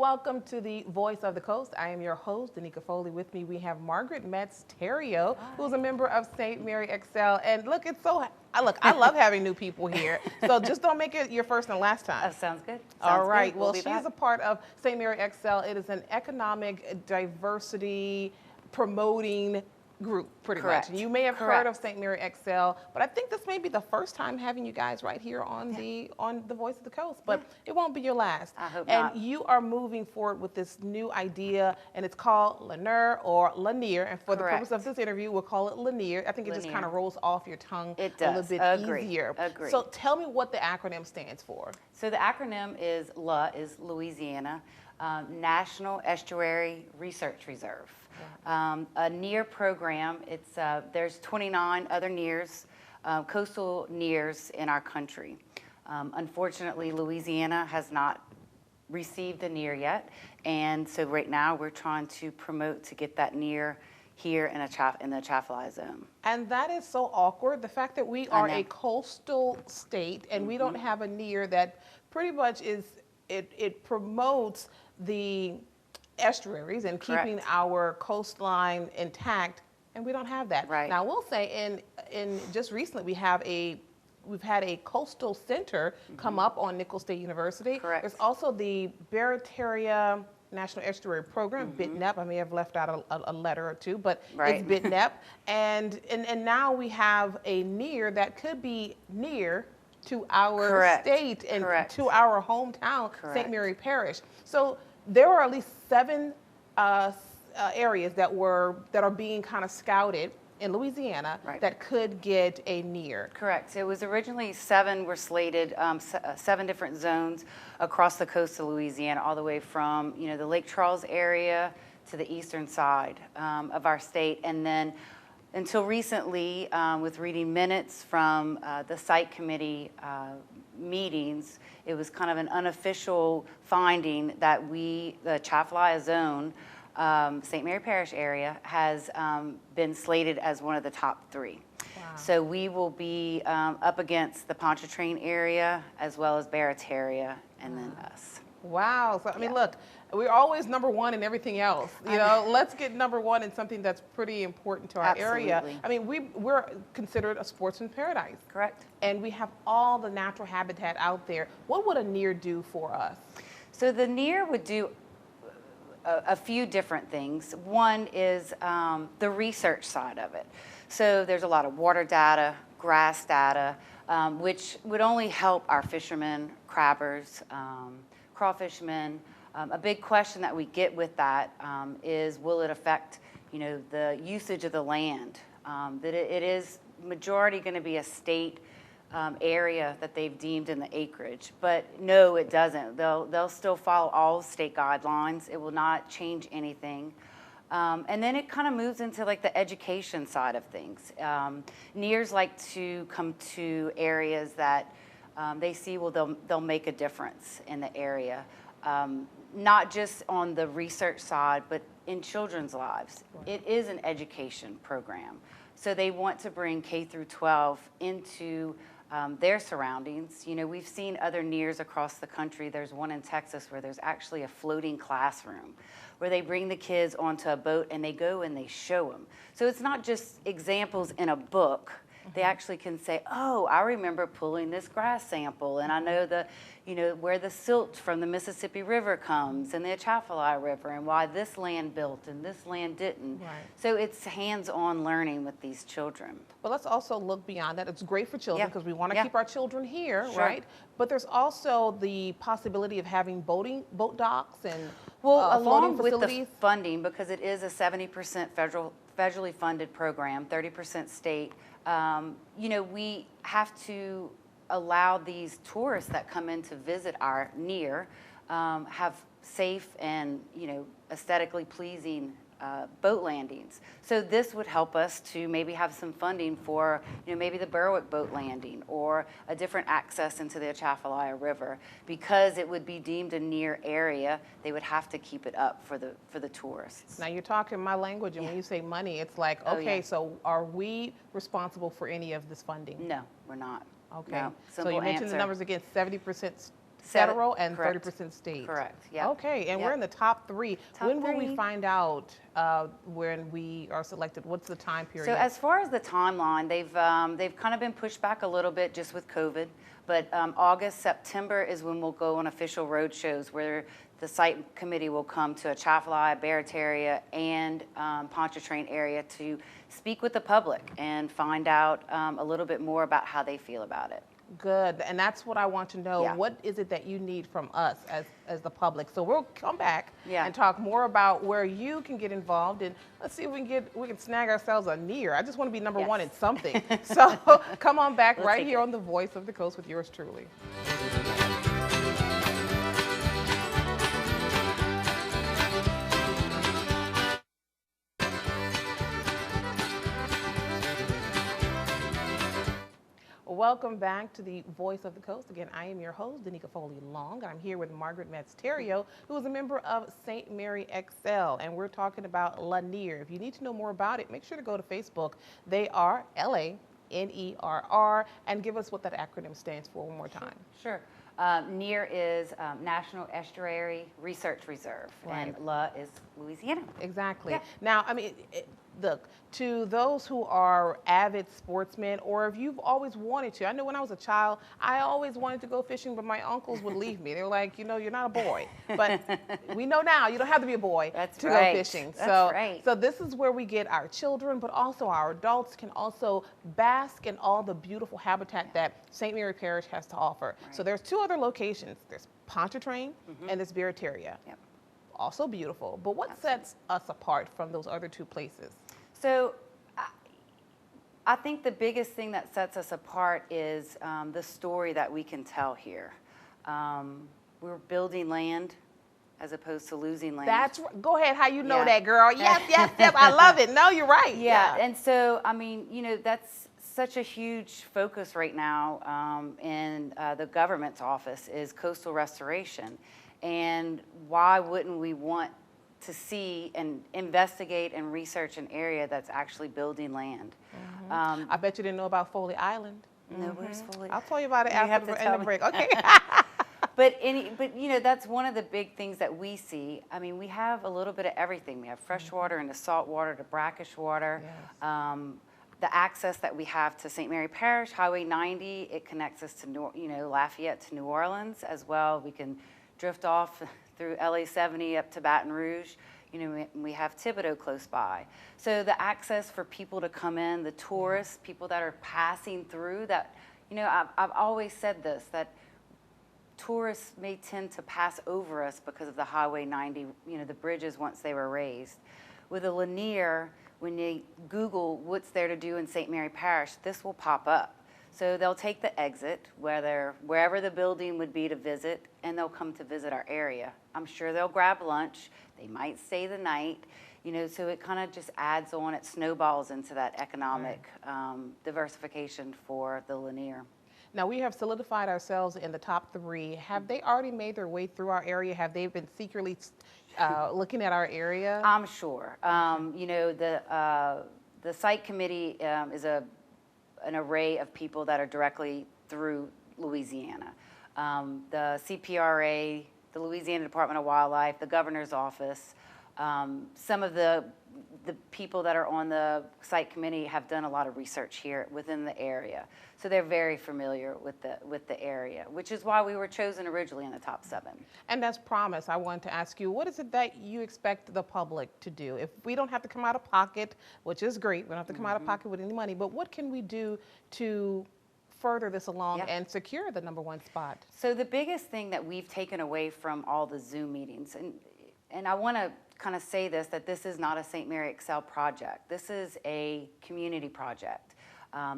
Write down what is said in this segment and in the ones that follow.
welcome to the Voice of the Coast. I am your host, Danika Foley. With me, we have Margaret Theriot, who's a member of St. Mary Excel. And look, I love having new people here. So just don't make it your first and last time. Sounds good. All right. Good. Well, she's a part of St. Mary Excel. It is an economic diversity promoting group, pretty much. And you may have heard of St. Mary Excel, but I think this may be the first time having you guys right here on the Voice of the Coast, but it won't be your last. I hope and not. You are moving forward with this new idea, and it's called LANERR or LANERR. And for the purpose of this interview, we'll call it LANERR. I think it just kind of rolls off your tongue a little bit easier. Agree. So tell me what the acronym stands for. So the acronym is LA is Louisiana, National Estuary Research Reserve. A NEAR program, there's 29 other NEARs, coastal NEARs in our country. Unfortunately, Louisiana has not received a NEAR yet, and so right now we're trying to promote to get that NEAR here in the Atchafalaya zone. And that is so awkward, the fact that we are a coastal state and we don't have a NEAR that pretty much it promotes the estuaries and keeping our coastline intact, and we don't have that. Right. Now, we'll say in just recently we've had a coastal center come up on Nicholls State University. Correct. There's also the Barataria National Estuary Program, BITNEP. I may have left out a letter or two, but it's BITNEP. and now we have a NEAR that could be near to our state and to our hometown, St. Mary Parish. So there are at least 7 areas that are being kind of scouted in Louisiana that could get a NEAR. Correct. So it was originally 7 were slated, 7 different zones across the coast of Louisiana, all the way from the Lake Charles area to the eastern side of our state, and then until recently, with reading minutes from the site committee meetings, it was kind of an unofficial finding that the Atchafalaya zone, St. Mary Parish area, has been slated as one of the top 3. Wow. So we will be up against the Pontchartrain area as well as Barataria and then us. Wow. So, I mean, look, we're always number 1 in everything else. Let's get number 1 in something that's pretty important to our area. I mean, we're considered a sportsman paradise. Correct. And we have all the natural habitat out there. What would a NEAR do for us? So the NEAR would do a few different things. One is the research side of it. So there's a lot of water data, grass data, which would only help our fishermen, crabbers, crawfishmen. A big question that we get with that is, will it affect, the usage of the land? That it is majority going to be a state area that they've deemed in the acreage, but no, it doesn't. They'll still follow all state guidelines. It will not change anything. And then it kind of moves into like the education side of things. NEARs like to come to areas that they see they'll make a difference in the area. Not just on the research side, but in children's lives. It is an education program. So they want to bring K through 12 into their surroundings. We've seen other NEARs across the country. There's one in Texas where there's actually a floating classroom where they bring the kids onto a boat and they go and they show them. So it's not just examples in a book. They actually can say, oh, I remember pulling this grass sample, and I know where the silt from the Mississippi River comes and the Atchafalaya River, and why this land built and this land didn't. Right. So it's hands-on learning with these children. But let's also look beyond that. It's great for children because we want to keep our children here, right? But there's also the possibility of having boat docks and along facilities. With the funding, because it is a 70% federally funded program, 30% state. We have to allow these tourists that come in to visit our NEAR have safe and aesthetically pleasing boat landings. So this would help us to maybe have some funding for maybe the Berwick boat landing or a different access into the Atchafalaya River. Because it would be deemed a NEAR area, they would have to keep it up for the tourists. Now you're talking my language, and when you say money, it's like, okay, so are we responsible for any of this funding? No, we're not. Okay. No. So you mentioned the numbers again, 70% federal and correct. 30% state. Correct, yeah. Okay, and Yep. we're in the top 3. Top When will we 3. find out when we are selected? What's the time period? So as far as the timeline, they've kind of been pushed back a little bit just with COVID, but August, September is when we'll go on official road shows where the site committee will come to Atchafalaya, Barataria, and Pontchartrain area to speak with the public and find out a little bit more about how they feel about it. Good, and that's what I want to know. Yeah. What is it that you need from us as the public? So we'll come back Yeah. and talk more about where you can get involved, and let's see if we can snag ourselves a NEAR. I just want to be number Yes. 1 in something. So come on back We'll right take here it. on The Voice of the Coast with yours truly. Welcome back to the Voice of the Coast. Again, I am your host, Danika Foley Long, and I'm here with Margaret Theriot, who is a member of St. Mary Excel, and we're talking about LANERR. If you need to know more about it, make sure to go to Facebook. They are LANERR, and give us what that acronym stands for one more time. Sure. NEAR is National Estuary Research Reserve, Right. and LA is Louisiana. Exactly. Yeah. Now, I mean, look, to those who are avid sportsmen, or if you've always wanted to, I know when I was a child, I always wanted to go fishing, but my uncles would leave me. They were like, you know, you're not a boy. But we know now you don't have to be a boy to right. go fishing. That's So, right. so this is where we get our children, but also our adults can also bask in all the beautiful habitat that St. Mary Parish has to offer. Right. So there's 2 other locations. There's Pontchartrain and there's Barataria. Yep. Also beautiful. But what sets us apart from those other 2 places? So I think the biggest thing that sets us apart is the story that we can tell here. We're building land as opposed to losing land. That's right. Go ahead. How you know Yeah. that, girl? Yes, yes, yes. I love it. No, you're right. Yeah, and so, I mean, you know, that's such a huge focus right now in the government's office is coastal restoration. And why wouldn't we want to see and investigate and research an area that's actually building land? I bet you didn't know about Foley Island. No, where's Foley? I'll tell you about it You have after to in tell the me. break. Okay. But you know, that's one of the big things that we see. I mean, we have a little bit of everything. We have fresh water and the salt water, the brackish water. Yes. The access that we have to St. Mary Parish, Highway 90, it connects us to Lafayette to New Orleans as well. We can drift off through LA 70 up to Baton Rouge. You know, we have Thibodeau close by. So the access for people to come in, the tourists, people that are passing through that, you know, I've always said this, that tourists may tend to pass over us because of the Highway 90, you know, the bridges once they were raised. With a LANERR, when they Google what's there to do in St. Mary Parish, this will pop up. So they'll take the exit, wherever the building would be to visit, and they'll come to visit our area. I'm sure they'll grab lunch. They might stay the night. You know, so it kind of just adds on, it snowballs into that economic diversification for the LANERR. Now, we have solidified ourselves in the top 3. Have they already made their way through our area? Have they been secretly looking at our area? I'm sure. You know, the site committee is an array of people that are directly through Louisiana. The CPRA, the Louisiana Department of Wildlife, the governor's office, some of the people that are on the site committee have done a lot of research here within the area. So they're very familiar with the area, which is why we were chosen originally in the top 7. And as promised, I wanted to ask you, what is it that you expect the public to do? If we don't have to come out of pocket, which is great, we don't have to come out of pocket with any money, but what can we do to further this along and secure the #1 spot? So the biggest thing that we've taken away from all the Zoom meetings, and I want to kind of say this, that this is not a St. Mary Excel project. This is a community project.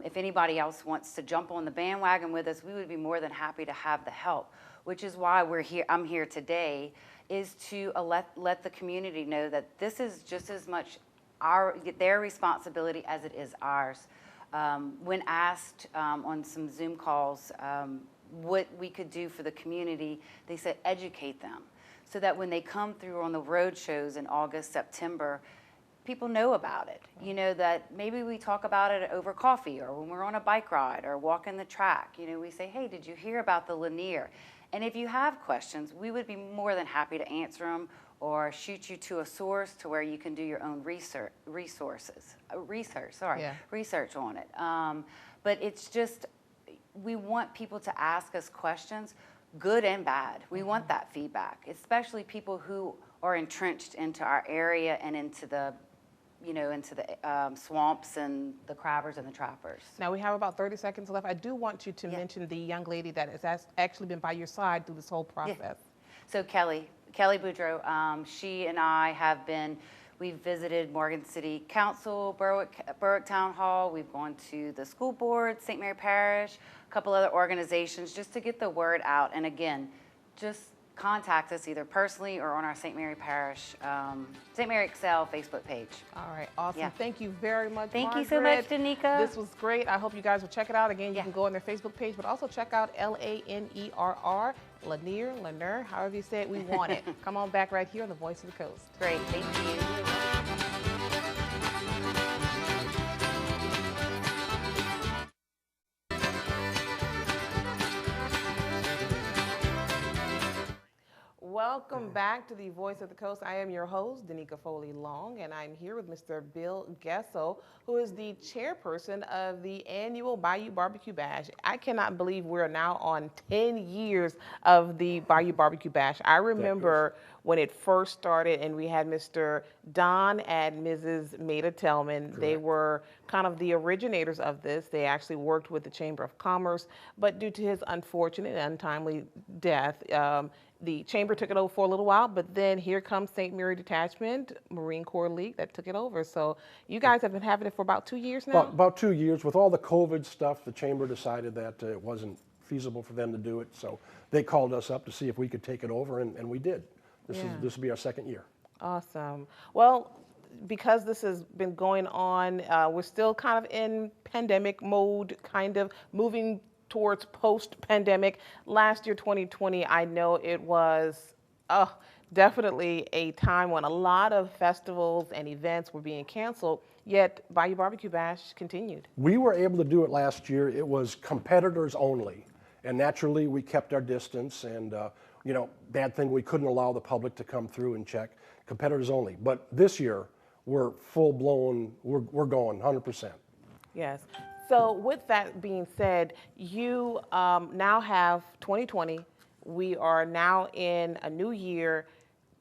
If anybody else wants to jump on the bandwagon with us, we would be more than happy to have the help, which is why we're here. I'm here today, is to let the community know that this is just as much their responsibility as it is ours. When asked on some Zoom calls what we could do for the community, they said educate them, so that when they come through on the road shows in August, September, people know about it. You know, that maybe we talk about it over coffee or when we're on a bike ride or walking the track. You know, we say, hey, did you hear about the LANERR? And if you have questions, we would be more than happy to answer them or shoot you to a source to where you can do your own research on it. But it's just, we want people to ask us questions, good and bad. We want that feedback, especially people who are entrenched into our area and into the swamps and the crabbers and the trappers. Now we have about 30 seconds left. I do want you to mention the young lady that has actually been by your side through this whole process. Yeah. So Kelly Boudreau, she and I we've visited Morgan City Council, Berwick Town Hall, we've gone to the school board, St. Mary Parish, a couple other organizations just to get the word out. And again, just contact us either personally or on our St. Mary Parish, St. Mary Excel Facebook page. All right, awesome. Yeah. Thank you very much, Thank Margaret. you so much, Danika. This was great. I hope you guys will check it out. Again, you can go on their Facebook page, but also check out LANERR, LANERR, however you say it, we want it. Come on back right here on the Voice of the Coast. Great, thank you. Welcome back to the Voice of the Coast. I am your host, Danika Foley Long, and I'm here with Mr. Bill Goessl, who is the chairperson of the annual Bayou BBQ Bash. I cannot believe we're now on 10 years of the Bayou BBQ Bash. I remember when it first started and we had Mr. Don and Mrs. Maida Tellman. Correct. They were kind of the originators of this. They actually worked with the Chamber of Commerce, but due to his unfortunate and untimely death, the Chamber took it over for a little while, but then here comes St. Mary Detachment, Marine Corps League that took it over. So you guys have been having it for about 2 years now? About 2 years. With all the COVID stuff, the Chamber decided that it wasn't feasible for them to do it. So they called us up to see if we could take it over, and we did. This will be our second year. Awesome. Well, because this has been going on, we're still kind of in pandemic mode, kind of moving towards post-pandemic. Last year, 2020, I know it was definitely a time when a lot of festivals and events were being canceled, yet Bayou BBQ Bash continued. We were able to do it last year. It was competitors only, and naturally we kept our distance, and bad thing, we couldn't allow the public to come through and check. Competitors only. But this year, we're full-blown, we're going 100%. Yes. So with that being said, you now have 2020. We are now in a new year.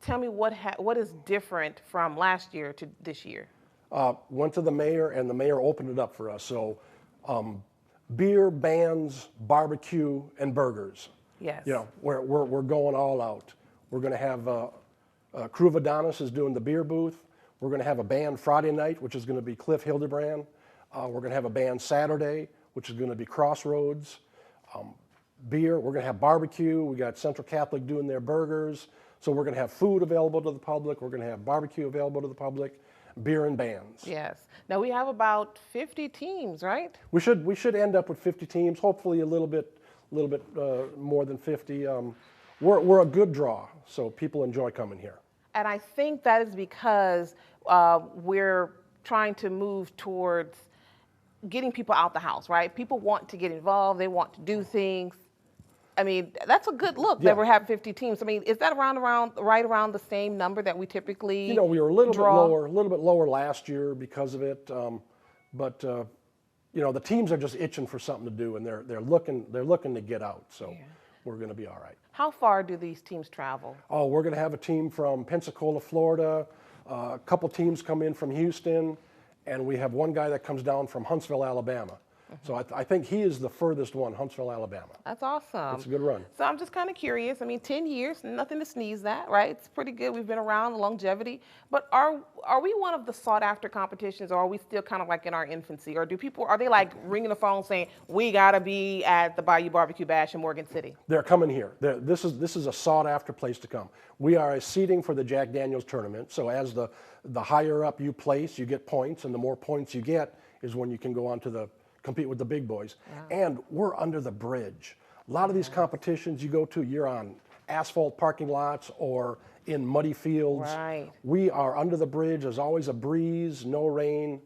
Tell me what is different from last year to this year? Went to the mayor, and the mayor opened it up for us. So beer, bands, barbecue, and burgers. Yes. We're going all out. We're going to have Crew of Adonis is doing the beer booth. We're going to have a band Friday night, which is going to be Cliff Hildebrand. We're going to have a band Saturday, which is going to be Crossroads. Beer, we're going to have barbecue. We got Central Catholic doing their burgers. So we're going to have food available to the public. We're going to have barbecue available to the public. Beer and bands. Yes. Now we have about 50 teams, right? We should end up with 50 teams. Hopefully a little bit more than 50. We're a good draw, so people enjoy coming here. And I think that is because we're trying to move towards getting people out the house, right? People want to get involved. They want to do things. I mean, that's a good look that we're having 50 teams. I mean, is that right around the same number that we typically we were a little bit lower last year because of it. But the teams are just itching for something to do, and they're looking to get out. So we're going to be all right. How far do these teams travel? Oh, we're going to have a team from Pensacola, Florida. A couple teams come in from Houston. And we have one guy that comes down from Huntsville, Alabama. So I think he is the furthest one, Huntsville, Alabama. That's awesome. It's a good run. So I'm just kind of curious. I mean, 10 years, nothing to sneeze at, right? It's pretty good. We've been around, longevity. But are we one of the sought-after competitions, or are we still kind of like in our infancy? Or are they like ringing the phone saying, we got to be at the Bayou BBQ Bash in Morgan City? They're coming here. This is a sought-after place to come. We are a seeding for the Jack Daniels tournament. So as the higher up you place, you get points, and the more points you get is when you can go on to compete with the big boys. Yeah. And we're under the bridge. A lot of these competitions you go to, you're on asphalt parking lots or in muddy fields. Right. We are under the bridge. There's always a breeze, no rain.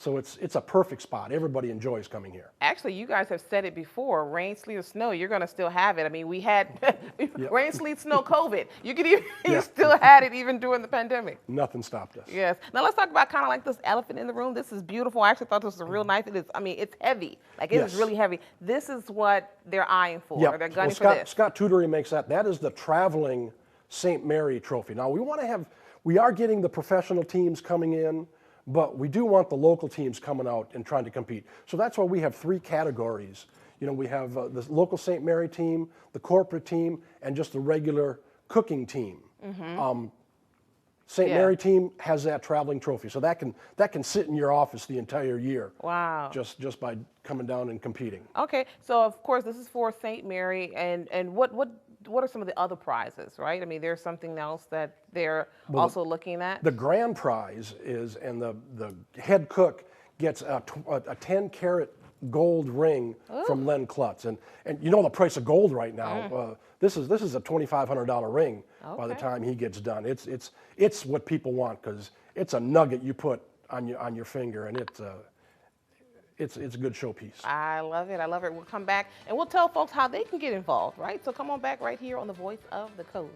So it's a perfect spot. Everybody enjoys coming here. Actually, you guys have said it before, rain, sleet, or snow, you're going to still have it. I mean, we had rain, sleet, snow, COVID. You could even, you still had it even during the pandemic. Nothing stopped us. Yes. Now let's talk about kind of like this elephant in the room. This is beautiful. I actually thought this was real nice. It is, I mean, it's heavy. Like it is really heavy. This is what they're eyeing for. Yeah. They're gunning for this. Scott Tutory makes that. That is the traveling St. Mary trophy. Now we are getting the professional teams coming in, but we do want the local teams coming out and trying to compete. So that's why we have 3 categories. You know, we have the local St. Mary team, the corporate team, and just the regular cooking team. St. Mary team has that traveling trophy, so that can sit in your office the entire year. Wow. Just by coming down and competing. Okay, so of course this is for St. Mary, and what are some of the other prizes, right? I mean, there's something else that they're also looking at. The grand prize is, and the head cook gets a 10-carat gold ring from Len Klutz, and you know the price of gold right now. This is a $2,500 ring by the time he gets done. It's what people want because it's a nugget you put on your finger, and it's a good showpiece. I love it. I love it. We'll come back and we'll tell folks how they can get involved, right? So come on back right here on the Voice of the Coast.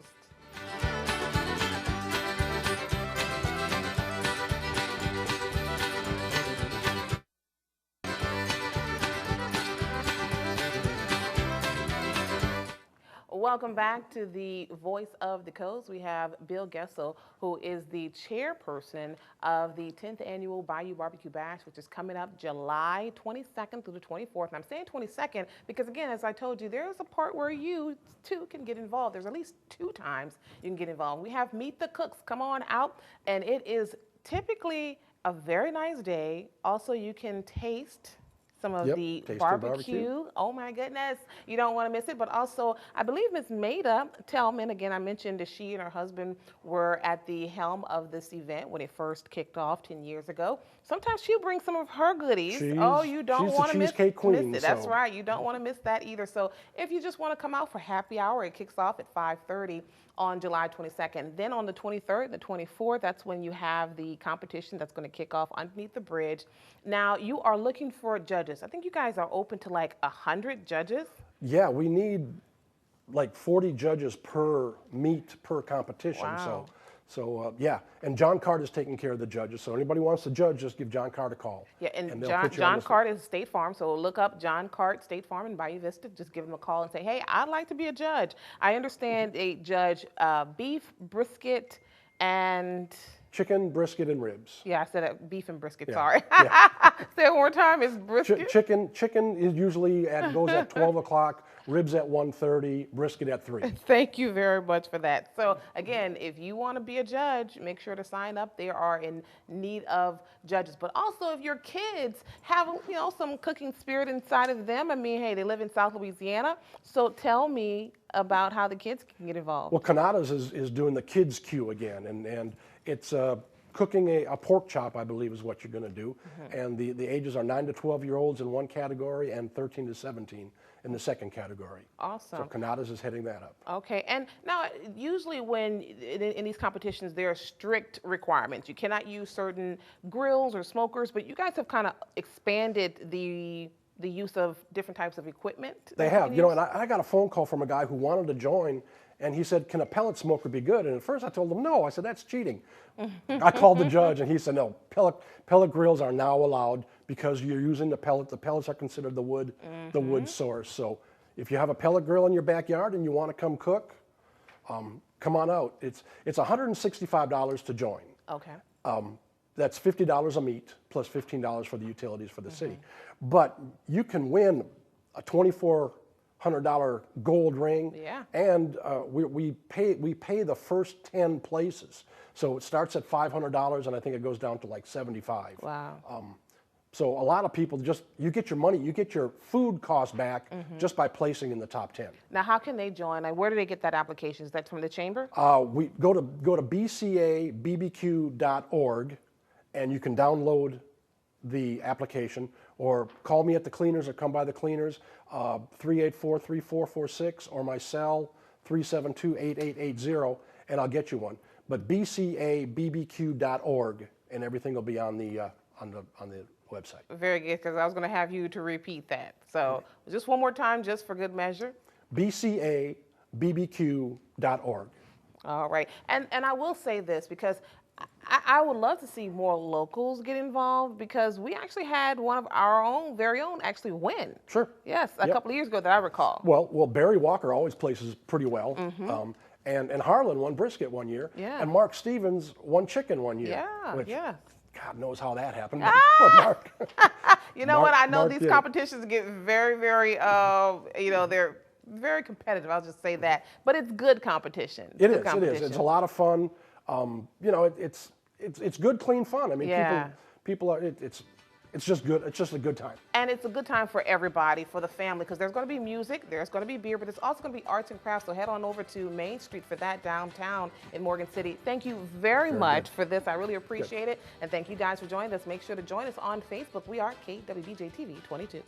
Welcome back to the Voice of the Coast. We have Bill Goessl, who is the chairperson of the 10th Annual Bayou BBQ Bash, which is coming up July 22nd through the 24th. And I'm saying 22nd because, again, as I told you, there's a part where you, too, can get involved. There's at least 2 times you can get involved. We have Meet the Cooks. Come on out. And it is typically a very nice day. Also, you can taste some of the barbecue. Oh my goodness, you don't want to miss it. But also, I believe Ms. Maida Tellman, again, I mentioned that she and her husband were at the helm of this event when it first kicked off 10 years ago. Sometimes she'll bring some of her goodies. You don't want to miss it. That's right, you don't want to miss that either. So if you just want to come out for happy hour, it kicks off at 5:30 on July 22nd. Then on the 23rd and the 24th, that's when you have the competition that's going to kick off underneath the bridge. Now, you are looking for judges. I think you guys are open to like 100 judges. Yeah, we need like 40 judges per meet per competition. Wow. So yeah, and John Cart is taking care of the judges. So anybody wants to judge, just give John Cart a call. Yeah, and John Cart is State Farm. So look up John Cart State Farm in Bayou Vista. Just give him a call and say, hey, I'd like to be a judge. I understand they judge beef, brisket, and chicken, brisket, and ribs. Yeah, I said beef and brisket. Sorry. Say it one more time. It's brisket. Chicken is usually goes at 12 o'clock. Ribs at 1:30, brisket at 3. Thank you very much for that. So again, if you want to be a judge, make sure to sign up. They are in need of judges. But also if your kids have, some cooking spirit inside of them, I mean, hey, they live in South Louisiana. So tell me about how the kids can get involved. Well, Canada's is doing the kids queue again, and it's cooking a pork chop, I believe, is what you're going to do. And the ages are 9 to 12-year-olds in one category and 13 to 17 in the second category. Awesome. So Canada's is heading that up. Okay, and now usually when in these competitions there are strict requirements. You cannot use certain grills or smokers, but you guys have kind of expanded the use of different types of equipment. They have, and I got a phone call from a guy who wanted to join, and he said, can a pellet smoker be good? And at first I told him no. I said, that's cheating. I called the judge, and he said, no, pellet grills are now allowed because you're using the pellet. The pellets are considered the wood source. So if you have a pellet grill in your backyard and you want to come cook, come on out. It's $165 to join. Okay. That's $50 a meet plus $15 for the utilities for the city. But you can win a $2,400 gold ring. Yeah. And we pay the first 10 places. So it starts at $500 and I think it goes down to like $75. Wow. So a lot of people you get your money, you get your food cost back just by placing in the top 10. Now, how can they join? Like, where do they get that application? Is that from the chamber? We go to bcabbq.org, and you can download the application, or call me at the cleaners, or come by the cleaners, 384-3446, or my cell 372-8880, and I'll get you one. But bcabbq.org, and everything will be on the the website. Very good, because I was going to have you to repeat that. So just one more time, just for good measure. BCABBQ.org. All right. And I will say this, because I would love to see more locals get involved, because we actually had one of our own, very own, actually win. Sure. Yes, a couple of years ago that I recall. Well, Barry Walker always places pretty well. And Harlan won brisket one year. Yeah. And Mark Stevens won chicken one year. Yeah, which, yeah. God knows how that happened. But Mark. You know Mark- what? I know Mark these did it. competitions get very, very, they're very competitive. I'll just say that. But it's good competition. It is. It's a lot of fun. It's good, clean fun. I mean, Yeah. people are. It's just good. It's just a good time. And it's a good time for everybody, for the family, because there's going to be music, there's going to be beer, but there's also going to be arts and crafts. So head on over to Main Street for that downtown in Morgan City. Thank you very much for this. I really appreciate it. And thank you guys for joining us. Make sure to join us on Facebook. We are KWBJ TV 22.